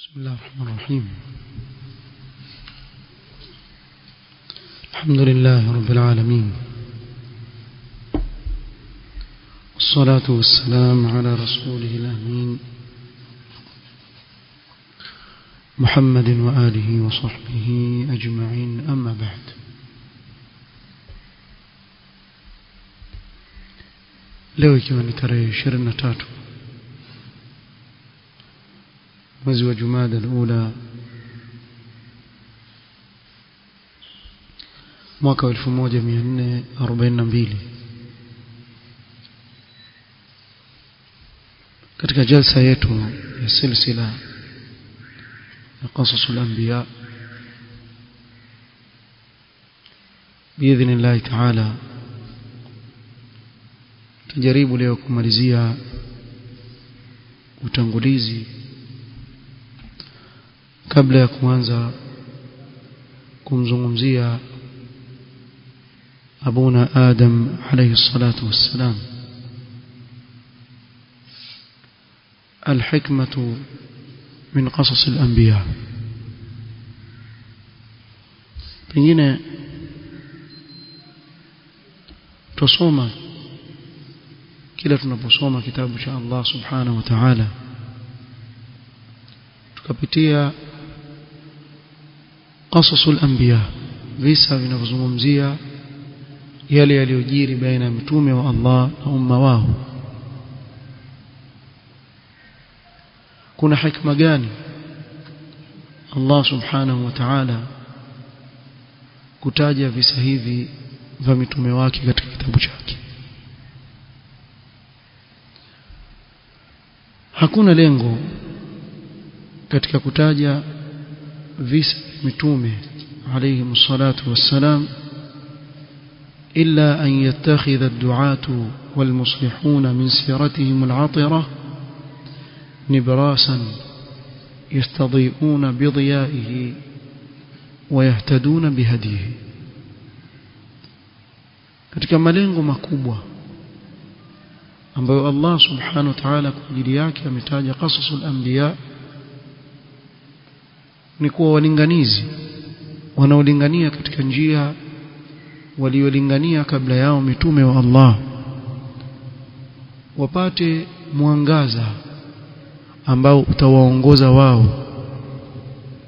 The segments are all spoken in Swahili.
بسم الله الرحمن الرحيم. الحمد لله رب العالمين، والصلاة والسلام على رسوله الأمين محمد وآله وصحبه أجمعين، أما بعد. leo ikiwa ni tarehe 23 mwezi wa Jumada al-Ula mwaka 1442, katika jalsa yetu ya silsila ya Qasasul Anbiya biidhnillah ta'ala, tujaribu leo kumalizia utangulizi kabla ya kuanza kumzungumzia abuna Adam alayhi salatu wassalam. الحكمة من قصص الأنبياء. pengine tusoma kila tunaposoma kitabu cha Allah subhanahu wa ta'ala tukapitia qasasul anbiya, visa vinavyozungumzia yale yaliyojiri baina ya mitume wa Allah na umma wao. Kuna hikma gani Allah subhanahu wa ta'ala kutaja visa hivi vya mitume wake katika kitabu chake? Hakuna lengo katika kutaja visa mitume alayhi msalatu wassalam illa an yattakhidha ad-du'atu wal muslihuna min siratihim al-'atira nibrasan yastadhi'una bi dhiya'ihi wa yahtaduna bihadihi. Katika malengo makubwa ambayo Allah subhanahu wa ta'ala kwa ajili yake ametaja qasasul anbiya ni kuwa walinganizi wanaolingania katika njia waliolingania kabla yao mitume wa Allah wapate mwangaza ambao utawaongoza wao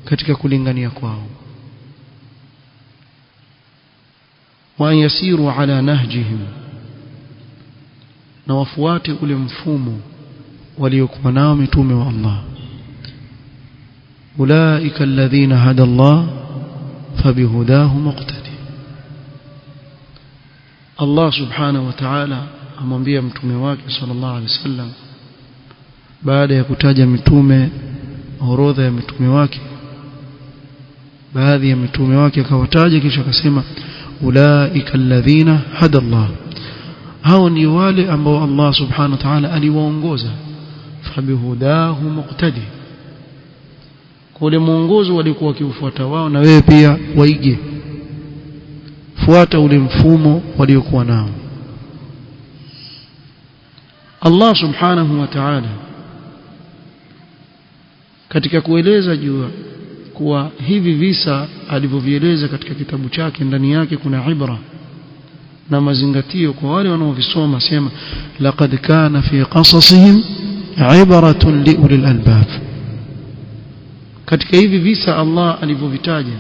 katika kulingania kwao, wa yasiru ala nahjihim, na wafuate ule mfumo waliokuwa nao mitume wa Allah. ulaika alladhina hada Allah fabihudahu muqtadi. Allah subhanahu wa ta'ala amwambia mtume wake sallallahu alaihi wasallam baada ya kutaja mitume, orodha ya mitume wake, baadhi ya mitume wake akawataja, kisha akasema ulaika alladhina hada Allah, hao ni wale ambao Allah subhanahu wa ta'ala aliwaongoza. fabihudahu muqtadi, kwa ule mwongozo walikuwa wakiufuata wao, na wewe pia waige, fuata ule mfumo waliokuwa nao. Allah subhanahu wa ta'ala katika kueleza juu kuwa hivi visa alivyovieleza katika kitabu chake, ndani yake kuna ibra na mazingatio kwa wale wanaovisoma. Sema laqad kana fi qasasihim ibratun liulil albab. Katika hivi visa Allah alivyovitaja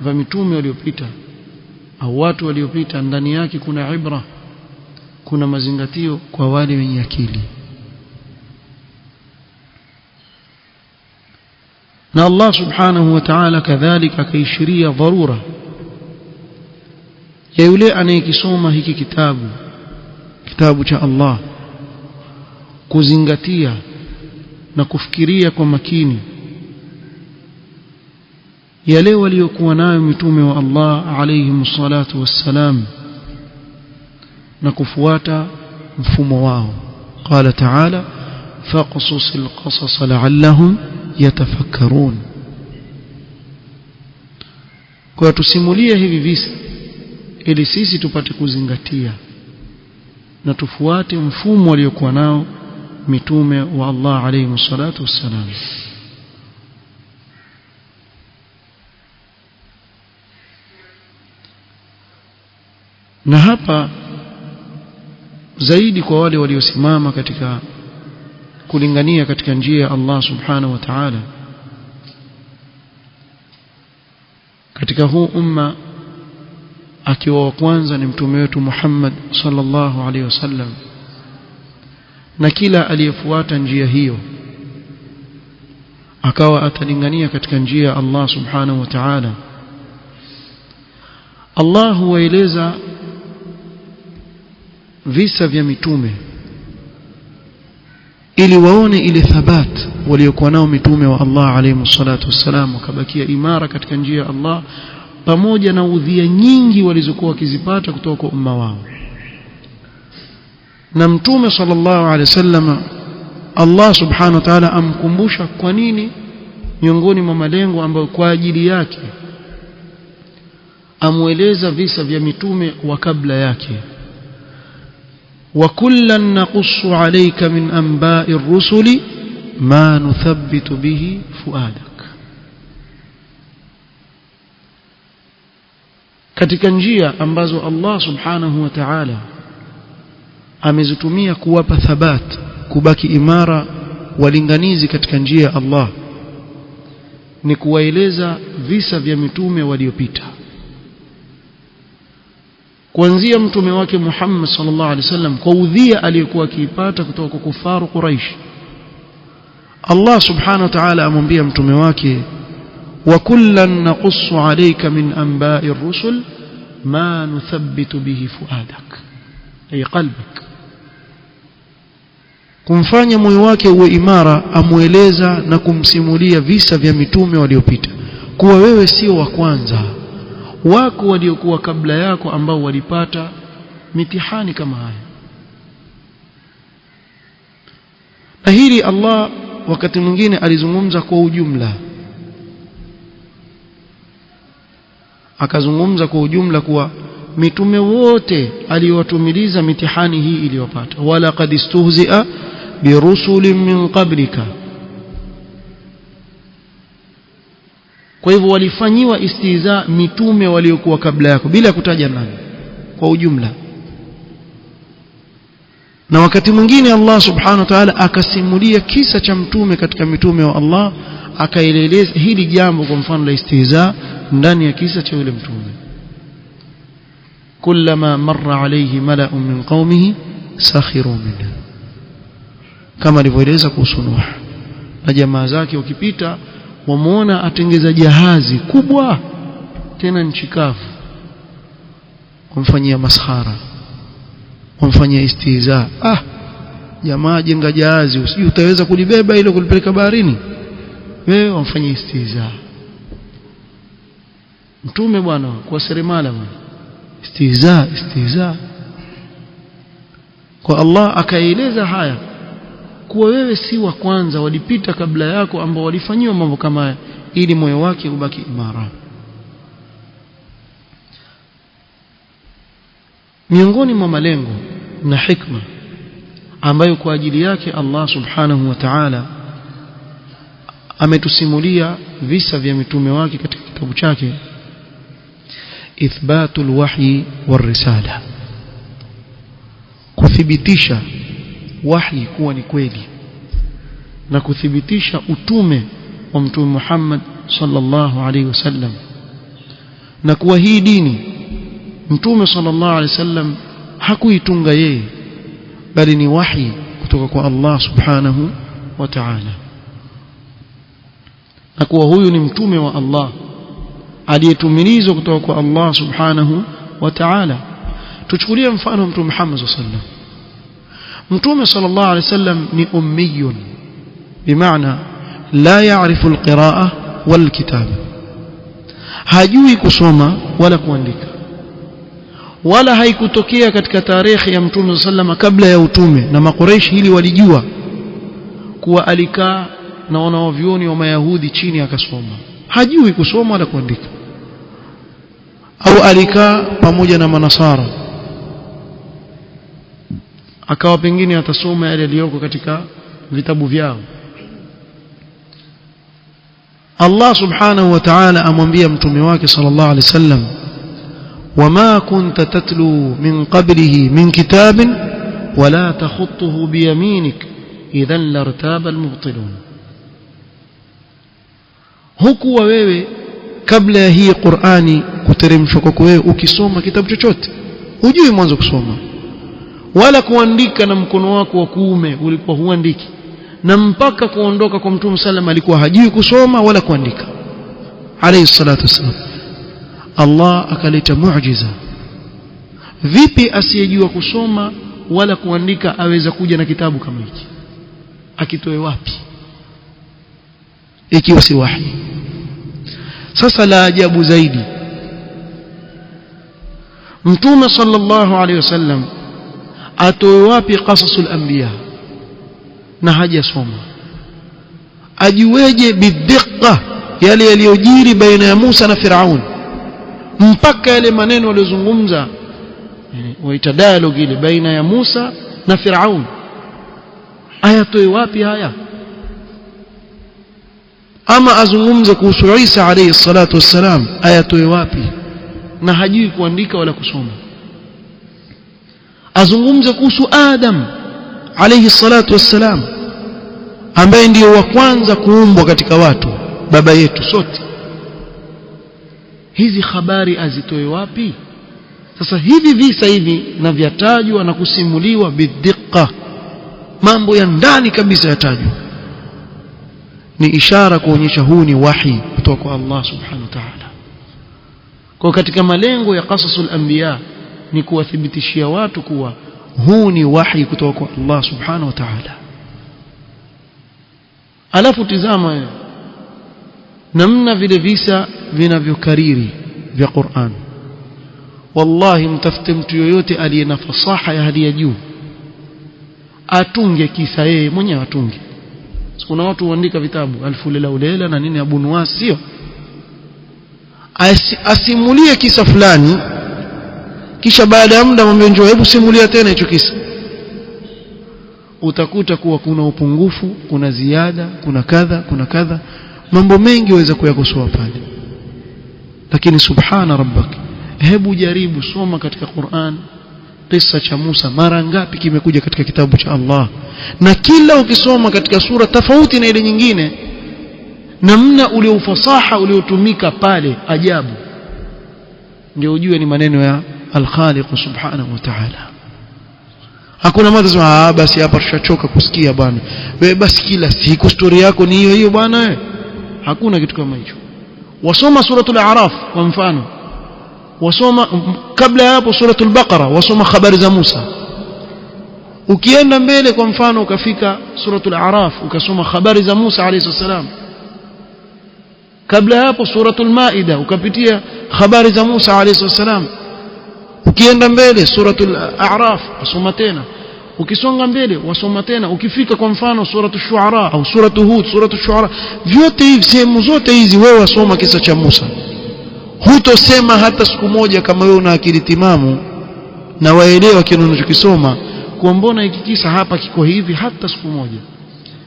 vya mitume waliopita au watu waliopita, ndani yake kuna ibra, kuna mazingatio kwa wale wenye akili. Na Allah subhanahu wa ta'ala kadhalika akaishiria dharura ya yule anayekisoma hiki kitabu cha Allah kuzingatia na kufikiria kwa makini yale waliokuwa nayo mitume wa Allah alayhi salatu wassalam, na kufuata mfumo wao. Qala ta'ala faqsusil qasas la'allahum yatafakkarun. Kwa tusimulie hivi visa ili sisi tupate kuzingatia na tufuate mfumo waliokuwa nao mitume wa Allah alayhi salatu wassalam. na hapa zaidi kwa wale waliosimama katika kulingania katika njia ya Allah subhanahu wa ta'ala katika huu umma, akiwa wa kwanza ni mtume wetu Muhammad sallallahu alaihi wasallam, na kila aliyefuata njia hiyo akawa atalingania katika njia ya Allah subhanahu wa ta'ala. Allah huwaeleza visa vya mitume ili waone ile thabat waliokuwa nao mitume wa Allah alayhi salatu wassalam, wakabakia imara katika njia ya Allah pamoja na udhia nyingi walizokuwa wakizipata kutoka kwa umma wao. Na mtume sallallahu alayhi wasallam Allah subhanahu wa ta'ala amkumbusha kwa nini, miongoni mwa malengo ambayo kwa ajili yake amueleza visa vya mitume wa kabla yake. وَكُلًّا نَقُصُّ عَلَيْكَ مِنْ أَنْبَاءِ الرُّسُلِ مَا نُثَبِّتُ بِهِ فُؤَادَكَ. katika njia ambazo Allah subhanahu wa ta'ala amezitumia kuwapa thabat, kubaki imara walinganizi katika njia ya Allah, ni kuwaeleza visa vya mitume waliopita, kuanzia mtume wake Muhammad sallallahu alaihi wasallam kwa udhia aliyokuwa akiipata kutoka kwa kufaru Quraish. Allah subhanahu wa ta'ala amwambia mtume wake, wa kullan naqussu alayka min anba'i ar-rusul ma nuthabbitu bihi fuadak, ay qalbak, kumfanya moyo wake uwe imara, amueleza na kumsimulia visa vya mitume waliopita, kuwa wewe sio wa kwanza, wako waliokuwa kabla yako ambao walipata mitihani kama haya. Na hili Allah wakati mwingine alizungumza kwa ujumla, akazungumza kwa ujumla kuwa mitume wote aliyowatumiliza mitihani hii iliyopata, wala qad istuhzi'a birusulin min qablika. Kwa hivyo walifanyiwa istihza mitume waliokuwa kabla yako bila kutaja nani, kwa ujumla. Na wakati mwingine Allah subhanahu wa ta'ala akasimulia kisa cha mtume katika mitume wa Allah, akaeleza hili jambo kwa mfano la istihza ndani ya kisa cha yule mtume. kullama marra alayhi mala'un min qaumihi sakhiru minhu, kama alivyoeleza kuhusu Nuh na jamaa zake, wakipita wamuona atengeza jahazi kubwa tena nchi kavu, kumfanyia maskhara, kumfanyia istihza. Jamaa jenga jahazi, usijui utaweza kulibeba ile kulipeleka baharini, wewe wamfanyia istihza. Mtume bwana kwa seremala bwana, istihza. Kwa Allah akaeleza haya kuwa wewe si wa kwanza, walipita kabla yako ambao walifanyiwa mambo kama haya, ili moyo wake ubaki imara. Miongoni mwa malengo na hikma ambayo kwa ajili yake Allah subhanahu wa ta'ala ametusimulia visa vya mitume wake katika kitabu chake, ithbatul wahyi war risala, kuthibitisha wahi kuwa ni kweli na kuthibitisha utume wa mtume Muhammad sallallahu alaihi wasallam, na kuwa hii dini mtume sallallahu alaihi wasallam hakuitunga yeye, bali ni wahi kutoka kwa Allah subhanahu wa ta'ala, na kuwa huyu ni mtume wa Allah aliyetumilizwa kutoka kwa Allah subhanahu wa ta'ala. Tuchukulie mfano mtume Muhammad sallallahu alaihi wasallam. mtume sallallahu alaihi wasallam ni ummiyun, bimaana la ya'rifu alqira'a wal kitaba, hajui kusoma wala kuandika, wala haikutokea katika tarehe ya mtume sallallahu kabla ya utume, na makuraishi hili walijua kuwa alikaa na wanavyuoni wa Mayahudi chini akasoma, hajui kusoma wala kuandika. Au alikaa pamoja na manasara akawa pengine atasoma yale yaliyoko katika vitabu vyao. Allah subhanahu wa ta'ala amwambia mtume wake sallallahu alaihi wasallam, وما كنت تتلو من قبله من كتاب ولا تخطه بيمينك إذا لارتاب المبطلون. hukuwa wewe kabla ya hii Qur'ani kuteremshwa kwako wewe ukisoma kitabu chochote, hujui mwanzo kusoma wala kuandika na mkono wako wa kuume ulikuwa huandiki, na mpaka kuondoka kwa Mtume sallam alikuwa hajui kusoma wala kuandika alayhi salatu wasallam. Allah akaleta muujiza. Vipi asiyejua kusoma wala kuandika aweza kuja na kitabu kama hiki? Akitoe wapi ikiwa si wahi? Sasa la ajabu zaidi, Mtume sallallahu alayhi wasallam atoe wapi qasasul anbiya na hajasoma? Ajueje bidhiqa yale yaliyojiri baina ya Musa na Firaun, mpaka yale maneno walizozungumza, waita dialogue ile baina ya Musa na Firaun, ayatoe wapi haya? Ama azungumze kuhusu Isa alayhi salatu wassalam, ayatoe wapi? Na hajui kuandika wala kusoma. Azungumze kuhusu Adam alayhi salatu wassalam, ambaye ndiyo wa kwanza kuumbwa katika watu, baba yetu sote. Hizi habari azitoe wapi? Sasa hivi visa hivi na vyatajwa na kusimuliwa bidhiqa, mambo ya ndani kabisa yatajwa, ni ishara kuonyesha huu ni wahi kutoka kwa Allah subhanahu wa ta'ala. Kwa katika malengo ya qasasul anbiya ni kuwathibitishia watu kuwa huu ni wahi kutoka kwa Allah subhanahu wa ta'ala. Alafu tizama namna vile visa vinavyokariri vya Qur'an. Wallahi mtafute mtu yoyote aliye na fasaha ya hali ya juu atunge kisa yeye mwenyewe, atunge. Kuna watu huandika vitabu Alfu Lela Ulela na nini, Abu Nuwas, sio? Asimulie kisa fulani, kisha baada ya muda mwambie njoo hebu simulia tena hicho kisa. Utakuta kuwa kuna upungufu, kuna ziada, kuna kadha, mambo mengi waweza kuyakosoa pale. Lakini subhana rabbak, hebu jaribu soma katika Qur'an kisa cha Musa, mara ngapi kimekuja katika kitabu cha Allah, na kila ukisoma katika sura tofauti na ile nyingine, namna ule ufasaha uliotumika pale ajabu, ndio ujue ni maneno ya Al-Khaliq subhanahu wa ta'ala. Hakuna mtu anasema basi hapa tushachoka kusikia bwana, wewe basi kila siku story yako ni hiyo hiyo bwana wewe. Hakuna kitu kama hicho. Wasoma suratul A'raf kwa mfano, wasoma kabla ya hapo suratul Baqara, wasoma habari za Musa. Ukienda mbele kwa mfano ukafika suratul A'raf ukasoma habari za Musa alayhi salam. Kabla ya hapo suratul Maida ukapitia habari za Musa alayhi salam. Ukienda mbele suratul A'raf wasoma tena, ukisonga mbele wasoma tena, ukifika kwa mfano suratul Shu'ara au suratul Hud, suratul Shu'ara, vyote hivi sehemu zote hizi wewe wasoma kisa cha Musa. Hutosema hata siku moja kama wewe una akili timamu na waelewa kile unachokisoma kwa mbona hiki kisa hapa kiko hivi, hata siku moja.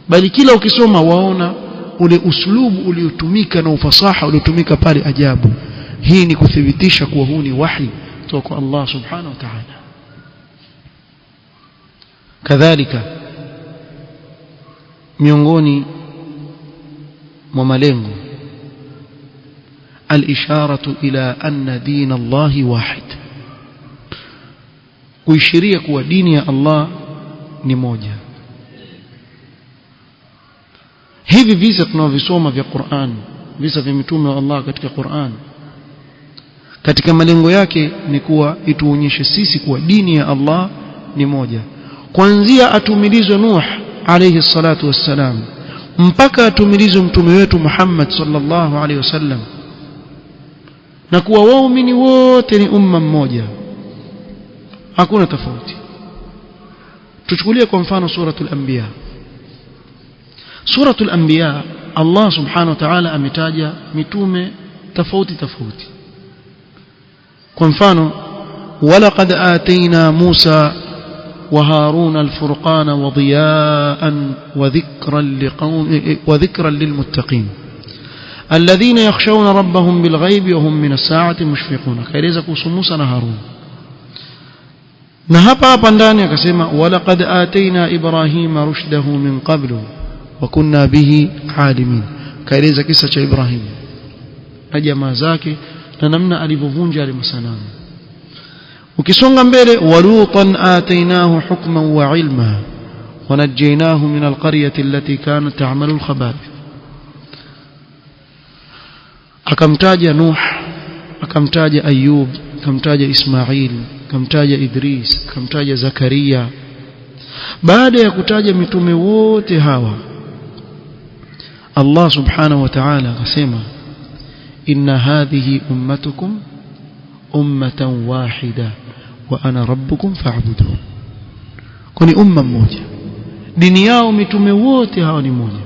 Bali kila ukisoma waona ule uslubu uliotumika na ufasaha uliotumika pale ajabu. Hii ni kuthibitisha kuwa huu ni wahi kutoka kwa Allah subhanahu wa ta'ala. Kadhalika miongoni mwa malengo al-isharatu ila anna din Allah wahid, kuishiria kuwa dini ya Allah ni moja. Hivi visa tunavisoma vya Qur'an, visa vya mitume wa Allah katika Qur'an, katika malengo yake ni kuwa ituonyeshe sisi kuwa dini ya Allah ni moja, kuanzia atumilizwe Nuh alayhi salatu wassalam mpaka atumilizwe mtume wetu Muhammad sallallahu alayhi wasallam, na kuwa waumini wote ni umma mmoja, hakuna tofauti. Tuchukulie kwa mfano suratul Anbiya. Suratul Anbiya Allah subhanahu wa ta'ala ametaja mitume tofauti tofauti. Kwa mfano walaqad atayna Musa wa Harun al-furqana wa diya'an wa dhikran lilmuttaqin. الذين يخشون ربهم بالغيب وهم من الساعة مشفقون. kaeleza kuhusu Musa na Harun. Na hapa ndani akasema walaqad ataina ibrahima rushdahu min qablu wa kunna bihi alimin. kaeleza kisa cha Ibrahim na jamaa zake na namna alivyovunja ile masanamu. ukisonga mbele walutan atainahu hukman wa ilma wa najaynahu min alqaryati allati kanat ta'malu alkhaba'ith. akamtaja Nuh, akamtaja Ayub, akamtaja Ismail, akamtaja Idris, akamtaja Zakaria. baada ya kutaja mitume wote hawa Allah subhanahu wa ta'ala akasema inna hadhihi ummatukum ummatan wahida wa ana rabbukum fa'budun. kuni umma mmoja, dini yao mitume wote hawa ni moja,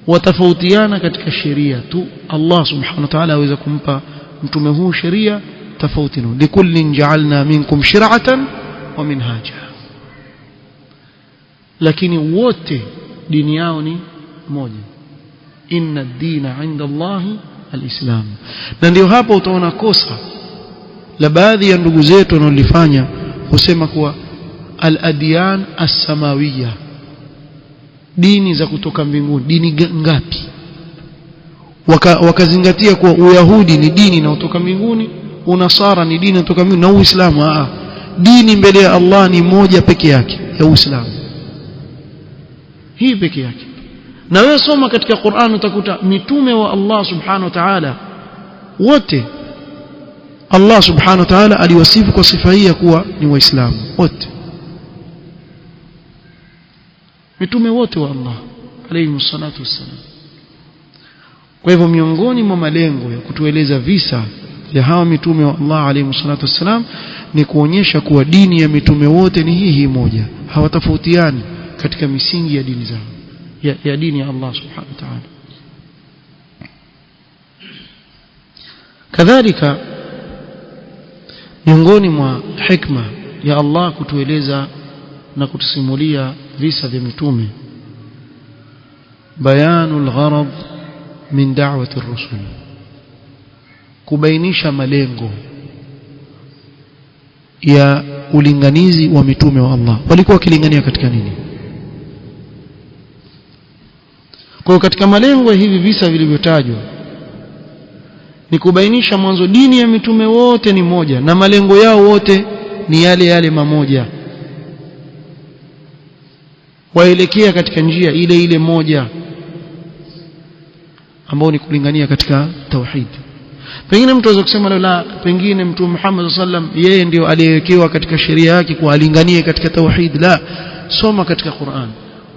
watafautiana katika sheria tu. Allah subhanahu wa ta'ala aweza kumpa mtume huu sheria tofauti na likullin ja'alna minkum shir'atan wa minhaja, lakini wote dini yao ni moja. inna ad-dina 'inda Allahi al-islam. na ndio hapo utaona kosa la baadhi ya ndugu zetu wanaolifanya kusema kuwa al-adyan as-samawiyya, dini za kutoka mbinguni. dini ngapi? wakazingatia kuwa uyahudi ni dini na kutoka mbinguni, unasara ni dini kutoka mbinguni, na uislamu dini mbele ya Allah ni moja peke yake ya Uislamu, hii peke yake. na wewe soma katika Qur'an utakuta mitume wa Allah subhanahu wa ta'ala wote Allah subhanahu wa ta'ala aliwasifu kwa sifa hii ya kuwa ni waislamu wote, mitume wote wa Allah alayhi salatu wassalam. kwa hivyo miongoni mwa malengo ya kutueleza visa vya hawa mitume wa Allah alayhi salatu wassalam ni kuonyesha kuwa dini ya mitume wote ni hii moja, hawatofautiani katika misingi ya dini zao ya dini ya Allah subhanahu wa ta'ala. kadhalika miongoni mwa hikma ya Allah kutueleza na kutusimulia visa vya mitume bayanul gharad min da'wati ar-rusul, kubainisha malengo ya ulinganizi wa mitume wa Allah. walikuwa wakilingania katika nini? kwa katika malengo ya hivi visa vilivyotajwa ni kubainisha mwanzo dini ya mitume wote ni moja na malengo yao wote ni yale yale mamoja, waelekea katika njia ile ile moja ambao ni kulingania katika tauhid. pengine mtu anaweza kusema la, pengine mtume Muhammad sallam yeye ndio aliyewekewa katika sheria yake kualinganie katika tauhid. la, soma katika Qur'an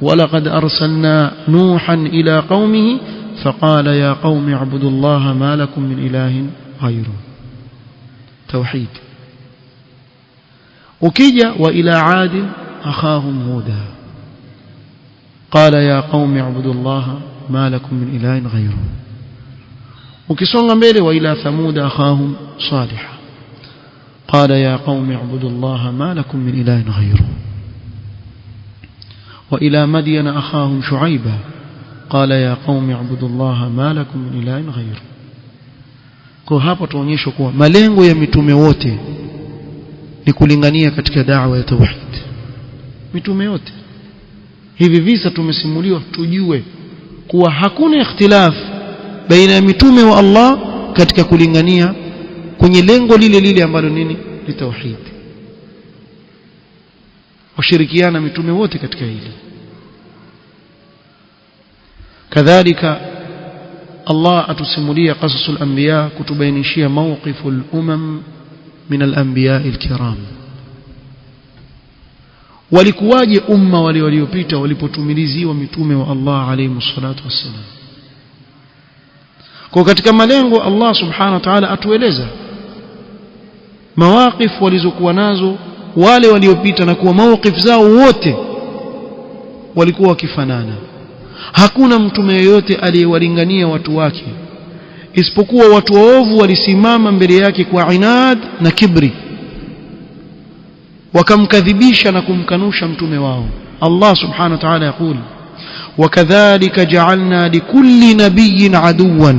walaqad arsalna nuhan ila qaumihi فقال يا قوم اعبدوا الله ما لكم من إله غيره. توحيد. وكيجا وإلى عاد أخاهم هودا قال يا قوم اعبدوا الله ما لكم من إله غيره. وكسونغ mbele وإلى ثمود أخاهم صالحا قال يا قوم اعبدوا الله ما لكم من إله غيره. وإلى مدين أخاهم شعيبا قال يا قوم اعبدوا الله ما لكم من إله غيره. kwa hapo tuonyesha kuwa malengo ya mitume wote ni kulingania katika da'wa ya tauhid. mitume wote hivi visa tumesimuliwa tujue kuwa hakuna ikhtilaf baina ya mitume wa Allah katika kulingania kwenye lengo lile lile ambalo nini? Ni tauhid. washirikiana mitume wote katika hili. kadhalika Allah atusimulia qasasul anbiya kutubainishia mawqiful umam min al-anbiya al-kiram. walikuwaje umma wale waliopita walipotumiliziwa mitume wa Allah alayhi salatu wassalam. kwa katika malengo Allah subhanahu wa ta'ala atueleza mawaqif walizokuwa nazo wale waliopita na kuwa mawqif zao wote walikuwa wakifanana. hakuna mtume yeyote aliyewalingania watu wake isipokuwa watu waovu walisimama mbele yake kwa inad na kibri, wakamkadhibisha na kumkanusha mtume wao. Allah subhanahu wa ta'ala yakul وكذلك جعلنا لكل نبي عدوا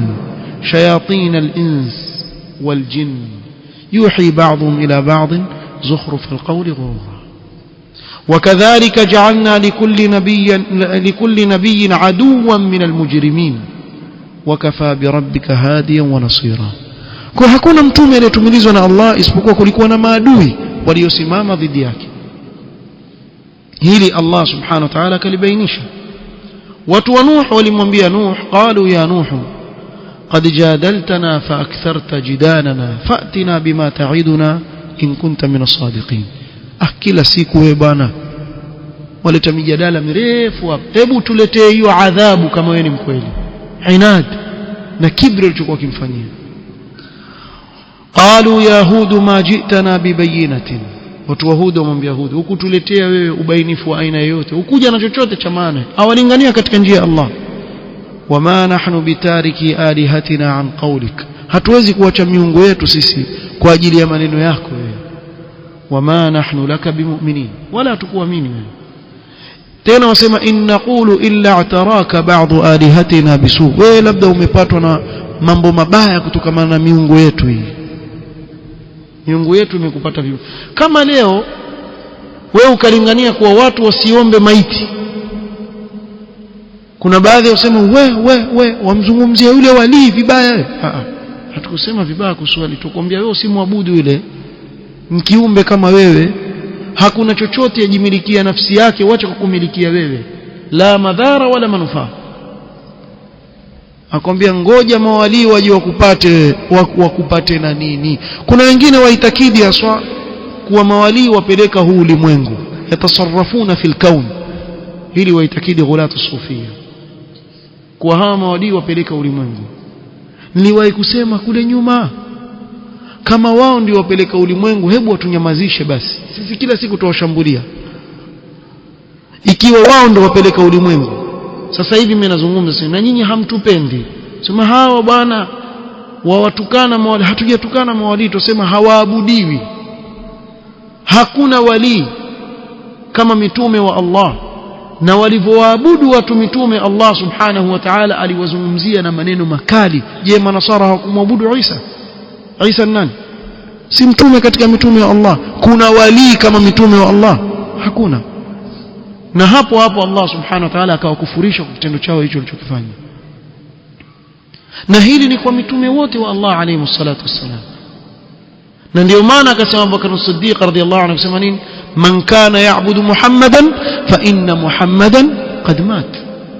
شياطين الإنس والجن يوحي بعضهم إلى بعض زخرف القول غرورا وكذلك جعلنا لكل نبي عدوا من المجرمين وكفى بربك هاديا ونصيرا. kwa hakuna mtume aliyetumilizwa na Allah isipokuwa kulikuwa na maadui waliosimama dhidi yake. hili Allah subhanahu wa ta'ala kalibainisha. watu wa Nuh walimwambia Nuh, qalu ya Nuh qad jadaltana fa aktharta jidalana fa'tina bima ta'iduna in kunta min as-sadiqin. kila siku wewe bwana waleta mijadala mirefu hapa, hebu tuletee hiyo adhabu kama wewe ni mkweli. inad na kibri ulichokuwa kimfanyia. qalu ya Hud ma ji'tana bibayinatin, watu wa Hud wamwambia Hud, hukutuletea wewe ubainifu wa aina yoyote, ukuja na chochote cha maana. awalingania katika njia ya Allah. wama nahnu bitariki alihatina an qawlik, hatuwezi kuacha miungu yetu sisi kwa ajili ya maneno yako wewe. wama nahnu laka bimu'minin, wala tukuamini wewe. tena wasema in naqulu illa ataraka ba'd alihatina bisu, wewe labda umepatwa na mambo mabaya kutokana na miungu yetu hii. miungu yetu imekupata vibaya. kama leo wewe ukalingania kwa watu wasiombe maiti, kuna baadhi wasema we wamzungumzia yule wali vibaya. hatukusema vibaya kuswali, tukwambia wewe usimwabudu yule mkiumbe kama wewe, hakuna chochote yajimilikia nafsi yake, wacha kukumilikia wewe, la madhara wala manufaa. akwambia ngoja mawali waje wakupate na nini. kuna wengine waitakidi aswa kuwa mawali wapeleka huu ulimwengu, yatasarrafuna fil kaun. hili waitakidi ghulatu sufia kwa hawa mawali wapeleka ulimwengu. niliwahi kusema kule nyuma, kama wao ndio wapeleka ulimwengu, hebu watunyamazishe basi, sisi kila siku tuwashambulia. ikiwa wao ndio wapeleka ulimwengu, sasa hivi mimi nazungumza na nyinyi hamtupendi, sema hawa bwana wawatukana mawali. hatujatukana mawali, tusema hawaabudiwi. hakuna wali kama mitume wa Allah, na walivyoabudu watu mitume Allah subhanahu wa ta'ala aliwazungumzia na maneno makali. je, manasara hawakumwabudu Isa? Isa nani? si mtume katika mitume wa Allah? kuna wali kama mitume wa Allah? hakuna. na hapo Allah subhanahu wa ta'ala akawakufurisha kwa kitendo chao hicho walichokifanya. na hili ni kwa mitume wote wa Allah alayhi wassalatu wassalam. na ndio maana akasema Abubakar as-Siddiq radhiyallahu anhu, akasema nini? man kana ya'budu Muhammadan fa inna Muhammadan qad mat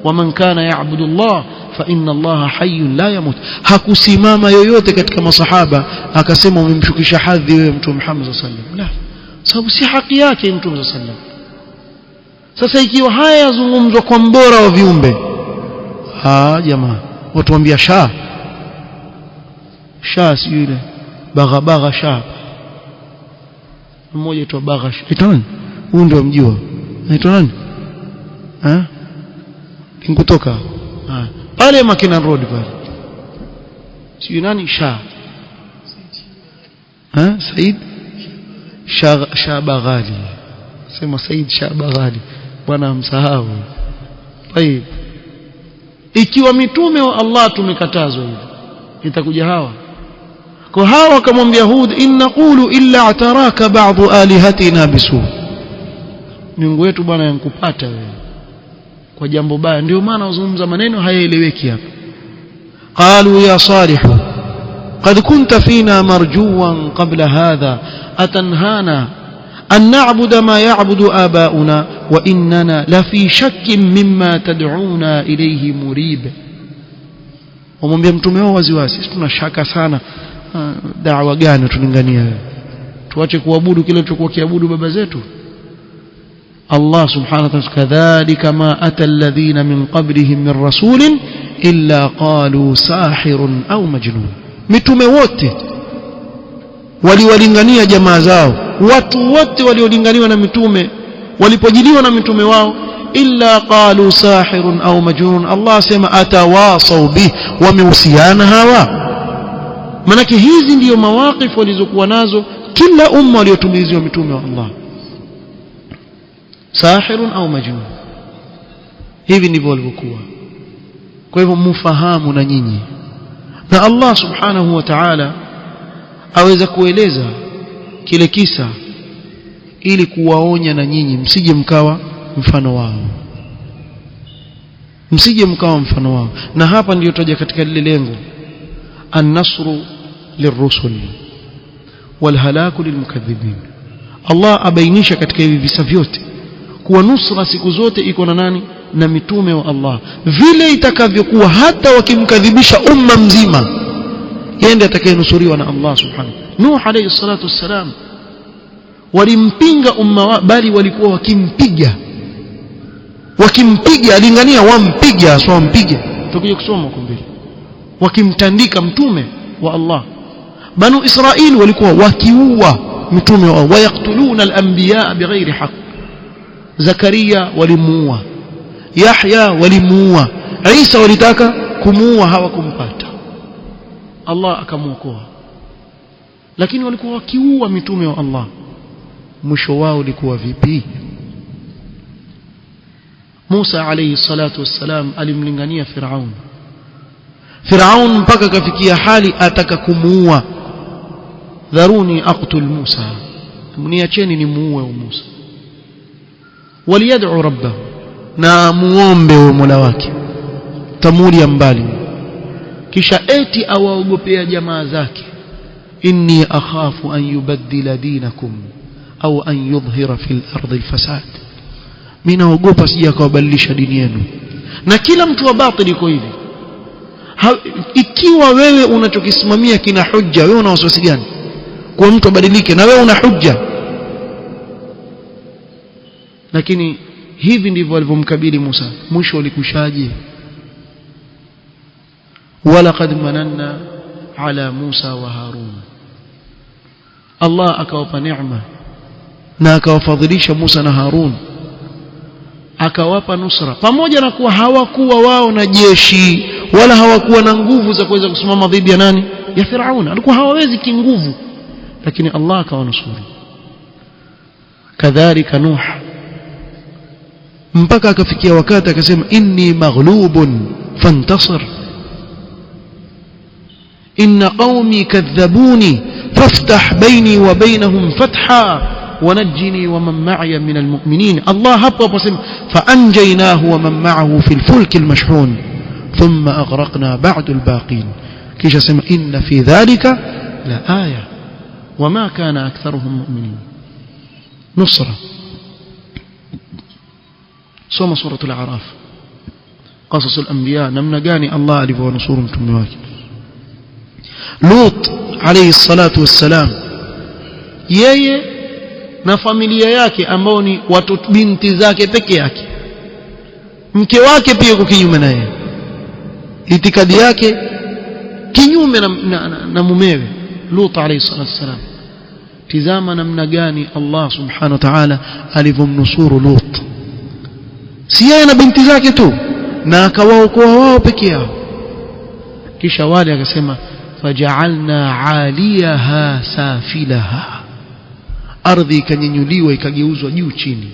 wa man kana ya'budu Allah fa inna Allah hayyun la yamut. hakusimama yoyote katika masahaba akasema umemshukisha hadhi wewe Mtume Muhammad sallallahu alayhi wasallam, la, sababu si haki yake Mtume sallallahu alayhi wasallam. sasa ikiwa haya yazungumzwa kwa mbora wa viumbe, jamaa watu waambia sha si yule bagha sha mmoja aitwa bagha. aitwa nani huyu? ndio mjua aitwa nani? kutoka pale Makina Road pale, si nani sha Said Shabaghali, sema Said Shabaghali, bwana msahau. طيب, ikiwa mitume wa Allah tumekatazwa hivi, itakuja hawa kwa hawa akamwambia Hud, in naqulu illa ataraka ba'd alihatina bisu, miungu wetu bwana yankupata wewe kwa jambo baya, ndio maana uzungumza maneno hayaeleweki hapa. qalu ya salih qad kunta fina marjuwan qabla hadha atanhana an na'budu ma ya'budu aba'una wa innana la fi shakkin mimma tad'una ilayhi murib. wamwambia mtume wao waziwazi, sisi tuna shaka sana, da'wa gani tuningania wewe, tuache kuabudu kile tulichokuwa kiabudu baba zetu. Allah subhanahu wa ta'ala, kadhalika ma ata alladhina min qablihim min rasulin illa qalu sahirun au majnun. mitume wote waliwalingania jamaa zao, watu wote waliolinganiwa na mitume walipojiliwa na mitume wao, illa qalu sahirun au majnun. Allah sema atawasau bih, wamehusiana hawa. manake hizi ndiyo mawaqif walizokuwa nazo kila umma waliotumiliziwa mitume wa Allah, sahirun au majnun. hivi ndivyo walivyokuwa. Kwa hivyo mfahamu na nyinyi, na Allah subhanahu wa ta'ala aweza kueleza kile kisa ili kuwaonya na nyinyi msije mkawa mfano wao, msije mkawa mfano wao. Na hapa ndio tutaja katika lile lengo, an-nasru lirrusul walhalaku lilmukaththibin. Allah abainisha katika hivi visa vyote kuwa nusra siku zote iko na nani? Na mitume wa Allah, vile itakavyokuwa hata wakimkadhibisha umma mzima, yeye ndiye atakayenusuriwa na Allah subhanahu. Nuh alayhi salatu wassalam walimpinga umma, bali walikuwa wakimpiga alingania wampiga, sio wampiga, tukuje kusoma huko mbele, wakimtandika mtume wa Allah. Banu Israili walikuwa wakiua mitume wao, wayaktuluna al-anbiya bighairi haqq. Zakaria walimuua, Yahya walimuua, Isa walitaka kumuua, hawakumpata, Allah akamuokoa. Lakini walikuwa wakiua mitume wa Allah. Mwisho wao ulikuwa vipi? Musa alayhi salatu wassalam alimlingania Firaun mpaka kafikia hali ataka kumuua. Dharuni aqtul Musa, mniacheni nimuue Musa. Waliyad'u rabbahu, na muombe wa Mola wake, tamuri mbali. Kisha eti awaogopea jamaa zake, inni akhafu an yubaddila dinakum au an yudhhira fil ardi alfasad, mimi naogopa sije akawabadilisha dini yenu. Na kila mtu wa batili iko hivi. Ikiwa wewe unachokisimamia kina hujja, wewe una wasiwasi gani kwa mtu abadilike na wewe una hujja? Lakini hivi ndivyo walivyomkabili Musa. Mwisho ulikushaje? walaqad mananna ala Musa wa Harun, Allah akawapa neema na akawafadhilisha Musa na Harun, akawapa nusra, pamoja na kuwa hawakuwa wao na jeshi wala hawakuwa na nguvu za kuweza kusimama dhidi ya nani? Ya Firaun. Alikuwa hawawezi kinguvu, lakini Allah akawanusuru. Kadhalika Nuh, mpaka akafikia wakati akasema inni maghlubun fantasir, inna qaumi kadhabuni faftah baini wa bainahum fatha ونجني ومن معي من المؤمنين. الله hapo asema فأنجيناه ومن معه في الفلك المشحون ثم أغرقنا بعد الباقين. kisha sema إن في ذلك لآية وما كان أكثرهم مؤمنين. نصرة. سوم سورة الأعراف، قصص الأنبياء، namna gani Allah alivyonusuru mtume wake. Lut alayhi salatu wassalam, yeye na familia yake ambao ni watoto binti zake peke yake, mke wake pia yuko kinyume na yeye, itikadi yake kinyume na mumewe Lut alayhi salatu wasalam. Tizama namna gani Allah subhanahu wa ta'ala alivyomnusuru Lut, si yeye na binti zake tu, na akawaokoa wao peke yao. Kisha wale akasema faja'alna 'aliyaha safilaha, ardhi ikanyanyuliwa ikageuzwa juu chini.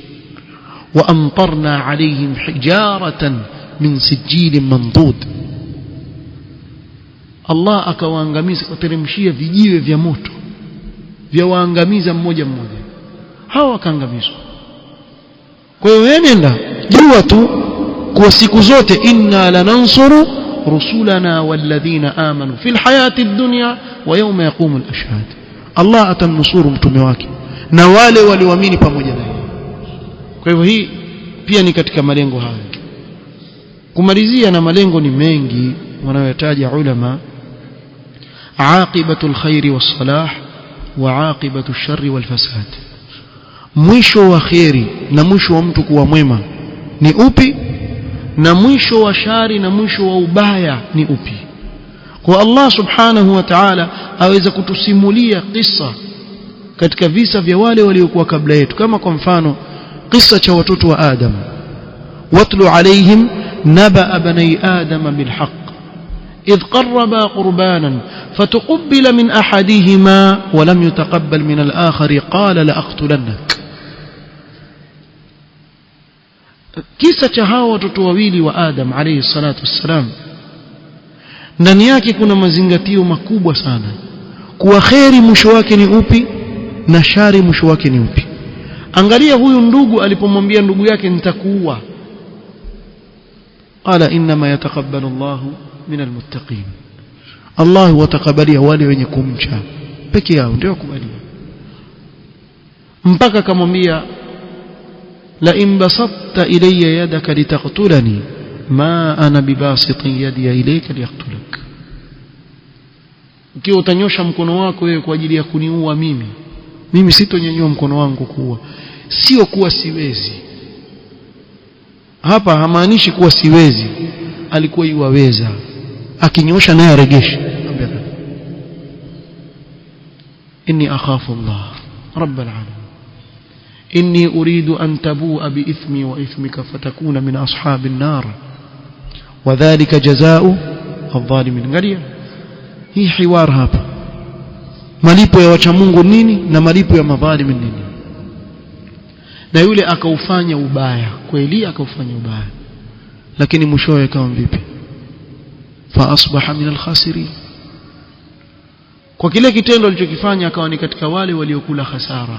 Wa amtarna alayhim hijaratan min sijilin mandud, Allah akawaangamiza, kuteremshia vijiwe vya moto vya waangamiza mmoja mmoja, hao wakaangamizwa. Kwa hiyo nenda jua tu kwa siku zote, inna lanansuru rusulana walladhina amanu fil hayati dunya wa yawma yaqumu al-ashhad. Allah atamnusuru mtume wake na wale walioamini pamoja naye. Kwa hivyo hii pia ni katika malengo haya. Kumalizia, na malengo ni mengi wanayotaja ulama: aqibatul khairi was salah wa aqibatush sharri wal fasad. Mwisho wa khairi na mwisho wa mtu kuwa mwema ni upi, na mwisho wa shari na mwisho wa ubaya ni upi? Kwa Allah subhanahu wa ta'ala aweza kutusimulia kisa katika visa vya wale waliokuwa kabla yetu, kama kwa mfano kisa cha watoto wa Adam. watlu alayhim naba bani adam bilhaq idh qarraba qurbanan fatuqbila min ahadihima wa lam yutaqabbal min al-akhar qala la aqtulannak. kisa cha hao watoto wawili wa Adam alayhi salatu wassalam ndani yake kuna mazingatio makubwa sana, kuwa kheri mwisho wake ni upi na shari mwisho wake ni upi. Angalia huyu ndugu alipomwambia ndugu yake nitakuua, qala inma yataqabbalu Allahu minal muttaqin, Allah watakabalia wale wenye kumcha peke yao ndio kubalia. Mpaka akamwambia la in basatta ilayya yadaka litaqtulani ma ana bibasitin yadi ilayka liyaqtulak, ukiwa utanyosha mkono wako wewe kwa ajili ya kuniua mimi sitonyanyua mkono wangu kuua. Sio kuwa siwezi, hapa hamaanishi kuwa siwezi, alikuwa yuwaweza, akinyosha naye aregeshe. inni akhafu Allah rabbal alamin inni uridu an tabua biithmi wa ithmika fatakuna min ashabin nar wa dhalika jazaa'u adh-dhalimin. Angalia hii hiwar hapa, malipo ya wacha Mungu nini na malipo ya madhalimin nini. Na yule akaufanya ubaya kweli, akaufanya ubaya, lakini mwishowe kama vipi? Fa asbaha min al-khasirin, kwa kile kitendo alichokifanya akawa ni katika wale waliokula hasara.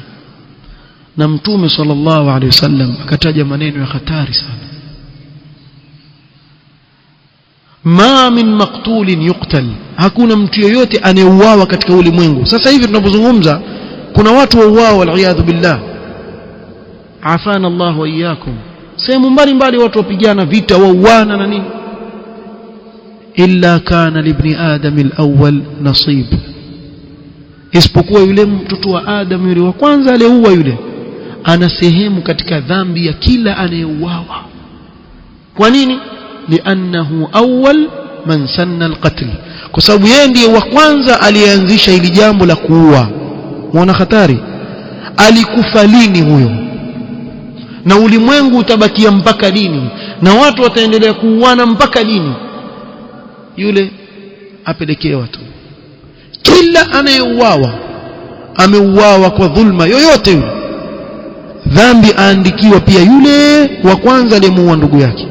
Na Mtume sallallahu alaihi wasallam akataja maneno ya hatari sana, ma min maqtulin yuqtal, hakuna mtu yoyote anayeuawa katika ulimwengu. Sasa hivi tunapozungumza kuna watu wauawa wal billah, afana Allah wa iyyakum, sehemu mbalimbali watu wapigana vita wauana na nini, illa kana libni adam al-awwal nasib, isipokuwa yule mtoto wa Adam yule wa kwanza aliyeua yule ana sehemu katika dhambi ya kila anayeuawa. Kwa nini? Li'annahu awwal man sanna al-qatl, kwa sababu yeye ndiye wa kwanza aliyeanzisha hili jambo la kuua. Muona hatari? Alikufa lini huyo? Na ulimwengu utabakia mpaka lini? Na watu wataendelea kuuana mpaka lini? Yule apelekewa tu. Kila anayeuawa ameuawa kwa dhulma yoyote yule, dhambi aandikiwa pia yule wa kwanza aliyemuua ndugu yake,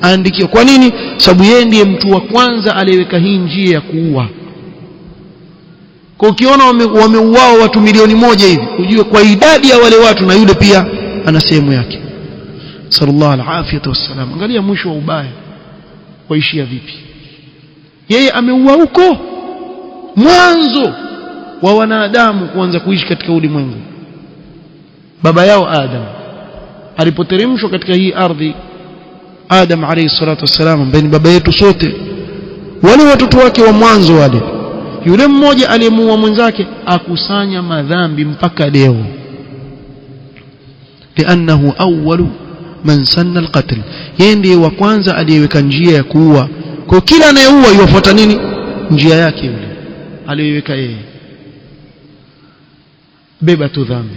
aandikiwa. Kwa nini? Sababu yeye ndiye mtu wa kwanza aliyeweka hii njia ya kuua. Kwa ukiona wameuawa watu milioni 1 hivi, ujue kwa idadi ya wale watu na yule pia ana sehemu yake. Sallallahu alaihi wasallam. Angalia mwisho wa ubaya waishia vipi. Yeye ameua huko mwanzo wa wanadamu kuanza kuishi katika ulimwengu. Baba yao Adam alipoteremshwa katika hii ardhi, Adam alayhi salatu wasalam ambaye ni baba yetu sote, wale watoto wake wa mwanzo wale, yule mmoja aliyemuua mwenzake akusanya madhambi mpaka leo, li'annahu awwalu man sanna al-qatl, yeye ndiye wa kwanza aliyeweka njia ya kuua. Kwa kila anayeua yufuata nini? Njia yake yule aliyeweka yeye, beba tu dhambi.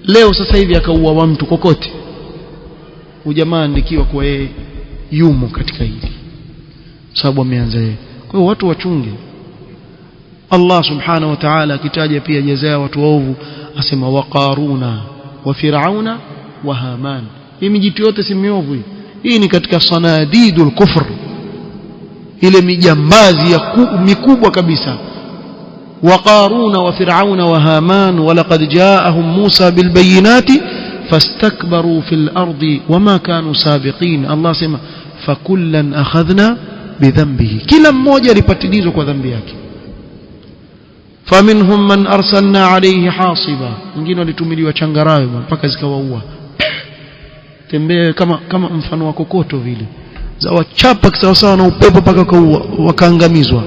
Leo sasa hivi akaua wa mtu kokote, ujamaa andikiwa kwa yeye yumo katika hili, sababu ameanza yeye. Kwa hiyo watu wachunge. Allah subhanahu wa ta'ala akitaja pia jazaa watu waovu asema wa Qaruna wa Firauna wa Haman. Hii mijitu yote si miovu hii ni katika sanadidul kufr, ile mijambazi ya mikubwa kabisa. wa Qaruna wa Firauna wa Haman wa laqad ja'ahum Musa bil bayinati fastakbaru fil ardi wama kanu sabiqin. Allah sema fakullan akhadhna bidhanbihi, kila mmoja alipatilizwa kwa dhambi yake. faminhum man arsalna alayhi hasiba, wengine walitumiliwa changarawe mpaka zikawaua, tembea kama mfano wa kokoto vile, za wachapa kisawasawa na upepo mpaka wakaangamizwa.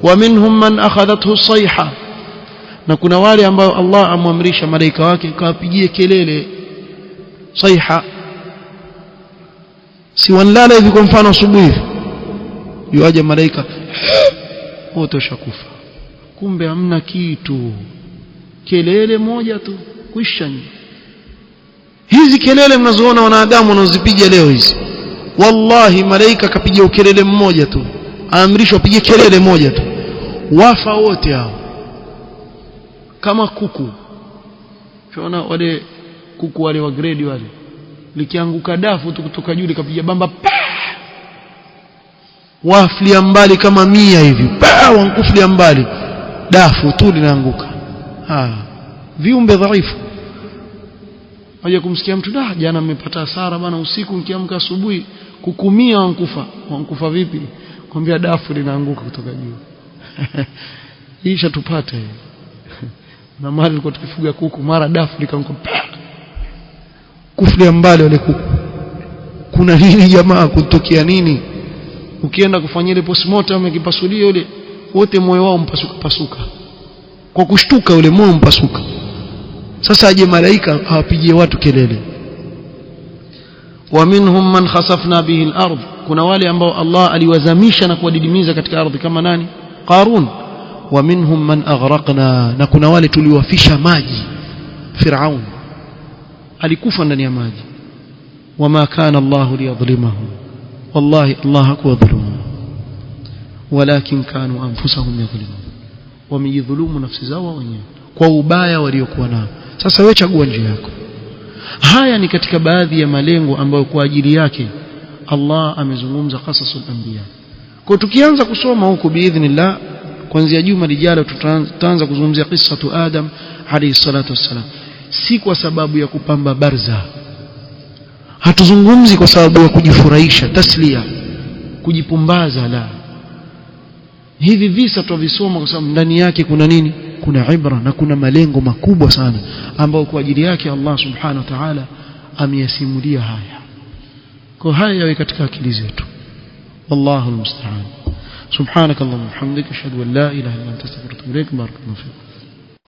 wa minhum man akhadathu sayha, na kuna wale ambao Allah amwamrisha malaika wake kawapigie kelele sayha, si wanlala hivi kwa mfano asubuhi yuaje malaika wote washakufa, kumbe hamna kitu, kelele moja tu kwisha. Hizi kelele mnazoona wanadamu wanaozipiga leo hizi, wallahi malaika kapiga ukelele mmoja tu, aamrishwa apige kelele moja tu, wafa wote hao kama kuku. Unaona wale kuku wale wa grade wale, likianguka dafu tu kutoka juu likapiga bamba waflia mbali kama 100 hivi wankuflia mbali dafu tu linaanguka. Viumbe dhaifu. Waje kumsikia mtu jana mmepata hasara bana usiku nikiamka asubuhi kukumia wankufa vipi? Kwambia dafu linaanguka kutoka juu. Isha tupate. Na mara nilikuwa tukifuga kuku mara dafu likaanguka kuflia mbali wale kuku. Kuna nini jamaa kutokea nini? Ukienda kufanyia ile postmortem ikipasulia yule wote moyo wao mpasuka kwa kushtuka ule moyo mpasuka. Sasa aje malaika hawapigie watu kelele. Wa minhum man khasafna bihi al-ard, kuna wale ambao Allah aliwazamisha na kuwadidimiza katika ardhi kama nani? Qarun. Wa minhum man aghraqna, na kuna wale tuliwafisha maji. Firaun alikufa ndani ya maji. Wama kana Allah liyadhlimahum, wallahi Allah hakuwadhulumu, walakin kanu anfusahum yadhlimun, wamejidhulumu nafsi zao wenyewe kwa ubaya waliokuwa nao. Sasa wewe chagua njia yako. Haya ni katika baadhi ya malengo ambayo kwa ajili yake Allah amezungumza qasasul anbiya. Kwa tukianza kusoma huko biidhnillah kuanzia juma lijalo tutaanza kuzungumzia qissatu Adam alayhi salatu wassalam, si kwa sababu ya kupamba barza. Hatuzungumzi kwa sababu ya kujifurahisha, taslia, kujipumbaza, la. Hivi visa tuvisoma kwa sababu ndani yake kuna nini? Kuna ibra na kuna malengo makubwa sana ambayo kwa ajili yake Allah subhanahu wa ta'ala ameyasimulia haya. Kwa haya yawe katika akili zetu. Wallahu almusta'an. Subhanakallahumma wa bihamdika ashhadu an la ilaha illa anta astaghfiruka wa atubu ilaik. Barakallahu fiik.